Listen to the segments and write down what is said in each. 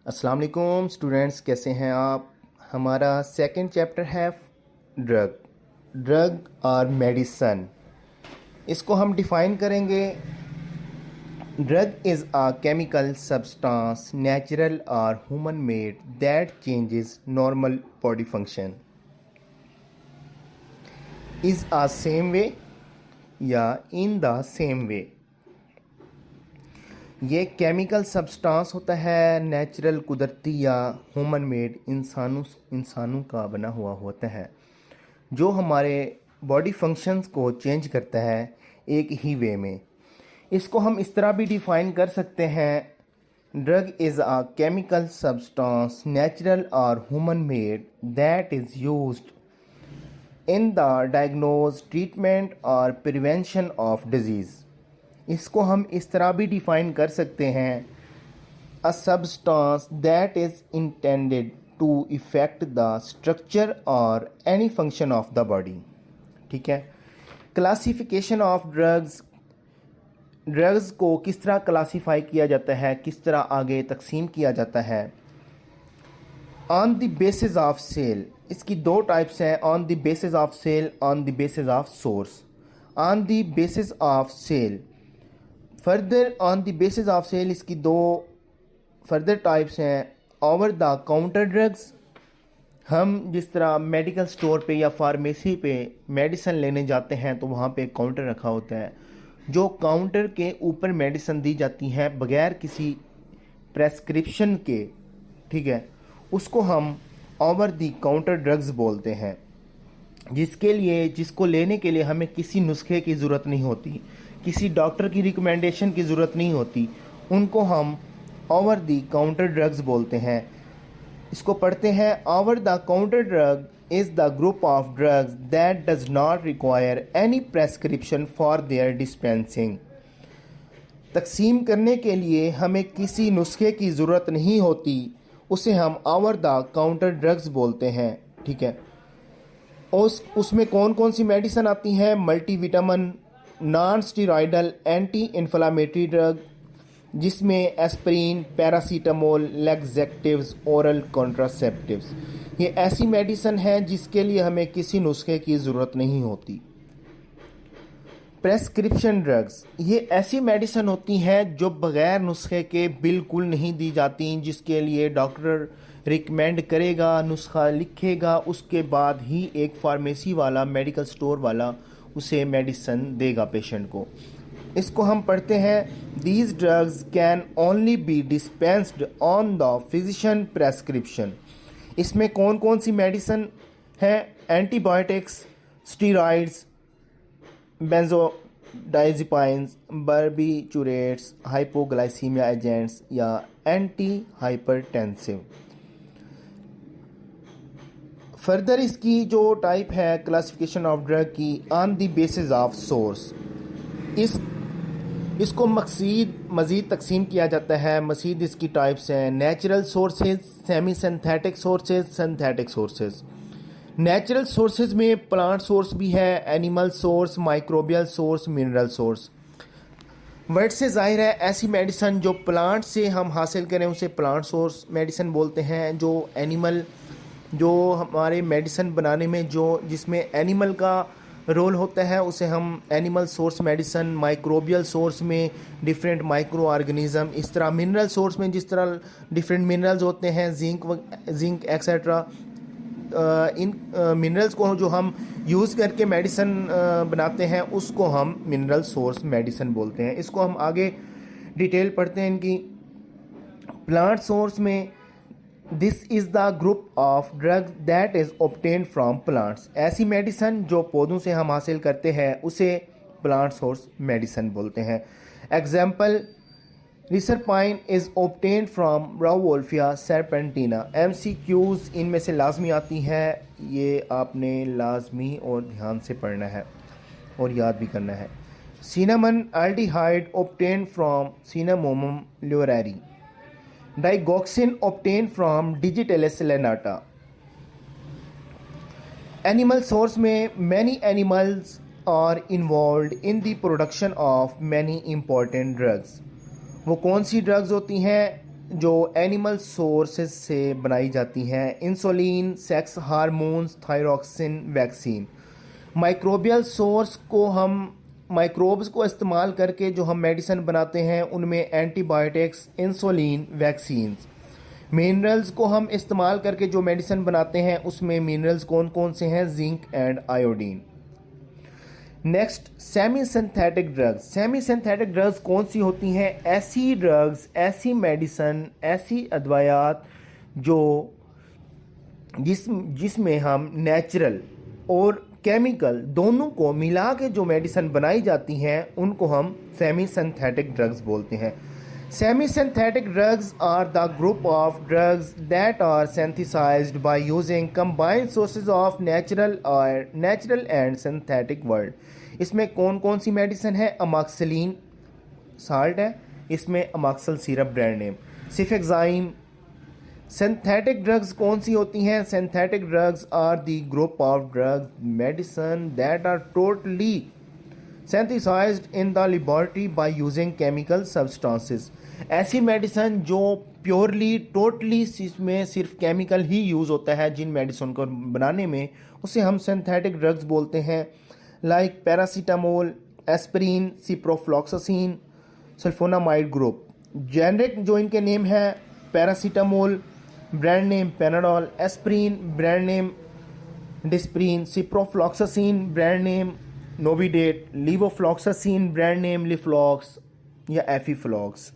अस्सलाम वालेकुम स्टूडेंट्स, कैसे हैं आप। हमारा सेकंड चैप्टर है ड्रग ड्रग और मेडिसन। इसको हम डिफ़ाइन करेंगे। Drug is a chemical substance natural और human made that changes normal body function is a same way या इन द सेम वे। ये केमिकल सब्सटेंस होता है नेचुरल, कुदरती या ह्यूमन मेड, इंसानों का बना हुआ होता है, जो हमारे बॉडी फंक्शंस को चेंज करता है एक ही वे में। इसको हम इस तरह भी डिफ़ाइन कर सकते हैं। Drug is a chemical substance natural और human made that is used in the diagnose, treatment और प्रिवेंशन ऑफ डिजीज़। इसको हम इस तरह भी डिफ़ाइन कर सकते हैं, a substance that is intended to effect the structure और any function of the body. ठीक है। Classification of drugs. ड्रग्स को किस तरह क्लासीफाई किया जाता है, किस तरह आगे तकसीम किया जाता है। On the basis of sale, इसकी दो टाइप्स हैं, on the basis of sale, on the basis of source. On the basis of sale, further on the basis of sale इसकी दो फर्दर टाइप्स हैं। ओवर द काउंटर ड्रग्स, हम जिस तरह medical store पे या फार्मेसी पे मेडिसिन लेने जाते हैं तो वहाँ पे काउंटर रखा होता है, जो काउंटर के ऊपर मेडिसिन दी जाती हैं बगैर किसी प्रेस्क्रिप्शन के। ठीक है, उसको हम ओवर द काउंटर ड्रग्स बोलते हैं, जिसको लेने के लिए हमें किसी नुस्खे की ज़रूरत नहीं होती, किसी डॉक्टर की रिकमेंडेशन की ज़रूरत नहीं होती। उनको हम ओवर द काउंटर ड्रग्स बोलते हैं। इसको पढ़ते हैं। Over the counter drug is the group of drugs that does not require any prescription for their dispensing. तकसीम करने के लिए हमें किसी नुस्खे की ज़रूरत नहीं होती, उसे हम ओवर द काउंटर ड्रग्स बोलते हैं। ठीक है। उसमें कौन कौन सी मेडिसिन आती हैं? Multivitamin, non steroidal anti inflammatory drug, जिसमें aspirin, paracetamol, laxatives, oral contraceptives. ये ऐसी मेडिसिन है जिसके लिए हमें किसी नुस्खे की ज़रूरत नहीं होती। प्रेस्क्रिप्शन ड्रग्स, ये ऐसी मेडिसिन होती हैं जो बग़ैर नुस्खे के बिल्कुल नहीं दी जाती, जिसके लिए डॉक्टर रिकमेंड करेगा, नुस्खा लिखेगा, उसके बाद ही एक फार्मेसी वाला, मेडिकल स्टोर वाला उसे मेडिसिन देगा पेशेंट को। इसको हम पढ़ते हैं। These drugs can only be dispensed on the physician prescription. इसमें कौन कौन सी मेडिसिन हैं? Antibiotics, steroids, benzodiazepines, barbiturates, hypoglycemia agents या एंटी हाइपरटेंसिव। फर्दर इसकी जो टाइप है क्लासिफिकेशन ऑफ ड्रग की, on the basis of source. इसको मज़ीद तकसीम किया जाता है। मज़ीद इसकी टाइप्स हैं natural sources, semi synthetic sources, synthetic sources. Natural sources में प्लांट सोर्स भी है, animal source, microbial source, mineral source. Word से जाहिर है ऐसी मेडिसिन जो प्लांट से हम हासिल करें उसे प्लांट सोर्स मेडिसिन बोलते हैं। जो हमारे मेडिसिन बनाने में जिसमें एनिमल का रोल होता है उसे हम animal source medicine. Microbial source में डिफरेंट माइक्रो ऑर्गेनिज्म। इस तरह मिनरल सोर्स में जिस तरह डिफरेंट मिनरल्स होते हैं, जिंक एक्सेट्रा। इन मिनरल्स को जो हम यूज़ करके मेडिसिन बनाते हैं उसको हम मिनरल सोर्स मेडिसिन बोलते हैं। इसको हम आगे डिटेल पढ़ते हैं इनकी। प्लांट सोर्स में this is the group of drugs that is obtained from plants. ऐसी मेडिसिन जो पौधों से हम हासिल करते हैं उसे प्लांट सोर्स मेडिसिन बोलते हैं। Example, reserpine is obtained from Rauwolfia serpentina. MCQs इनमें से लाजमी आती हैं, ये आपने लाजमी और ध्यान से पढ़ना है और याद भी करना है। Cinnamon aldehyde obtained from Cinnamomum loureiri. Digoxin obtained from Digitalis lanata। Animal source में many animals are involved in the production of many important drugs। वो कौन सी ड्रग्स होती हैं? जो एनिमल सोर्सेज से बनाई जाती हैं, insulin, sex hormones, thyroxine, vaccine. Microbial source को हम माइक्रोब्स को इस्तेमाल करके जो हम मेडिसिन बनाते हैं उनमें एंटीबायोटिक्स, इंसुलिन, वैक्सीन्स। मिनरल्स को हम इस्तेमाल करके जो मेडिसिन बनाते हैं उसमें मिनरल्स कौन कौन से हैं? Zinc and iodine. Next, semi synthetic drugs. Semi synthetic drugs कौन सी होती हैं? ऐसी ड्रग्स, ऐसी मेडिसिन, ऐसी अद्वयात जो जिसमें हम नेचुरल और केमिकल दोनों को मिला के जो मेडिसिन बनाई जाती हैं उनको हम सेमी सिंथेटिक ड्रग्स बोलते हैं। Semi synthetic drugs are the group of drugs that are synthesized by using combined sources of natural and synthetic world। इसमें कौन कौन सी मेडिसिन है? अमॉक्सिलिन साल्ट है, इसमें Amoxil syrup brand name, cefixime. Synthetic drugs कौन सी होती हैं? Synthetic drugs are the group of drugs medicine that are totally synthesized in the laboratory by using chemical substances। ऐसी मेडिसिन जो प्योरली टोटली इसमें सिर्फ केमिकल ही यूज़ होता है जिन मेडिसिन को बनाने में, उसे हम सिंथेटिक ड्रग्स बोलते हैं। Like paracetamol, aspirin, ciprofloxacin, sulfonamide group. Generic जो इनके नेम है, paracetamol brand name Panadol, aspirin brand name Disprin, ciprofloxacin brand name Novidat, levofloxacin brand name Leflox या Efiflox.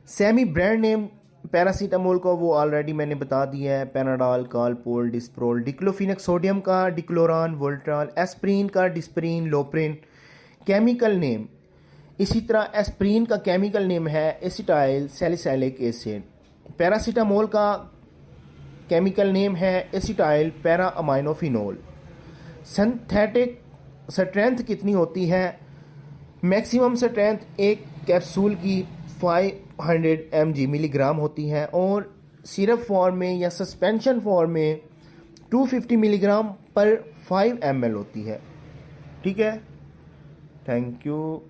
Semi brand name paracetamol का वो already मैंने बता दिया है, Panadol, Calpol, Disprol. Diclofenac sodium का डिक्लोरान, वोल्ट्रॉल। एस्प्रिन का डिस्प्रिन, लोप्रिन। केमिकल नेम इसी तरह एस्प्रिन का केमिकल नेम है एसिटाइल सैलिसिलिक एसिड। पैरासीटामोल का केमिकल नेम है एसिटाइल पैरा अमाइनोफिनोल। सिंथेटिक स्ट्रेंथ कितनी होती है? मैक्सिमम स्ट्रेंथ एक कैप्सूल की 500 mg मिलीग्राम होती है और सिरप फॉर्म में या सस्पेंशन फॉर्म में 250 मिलीग्राम पर 5 ml होती है। ठीक है, थैंक यू।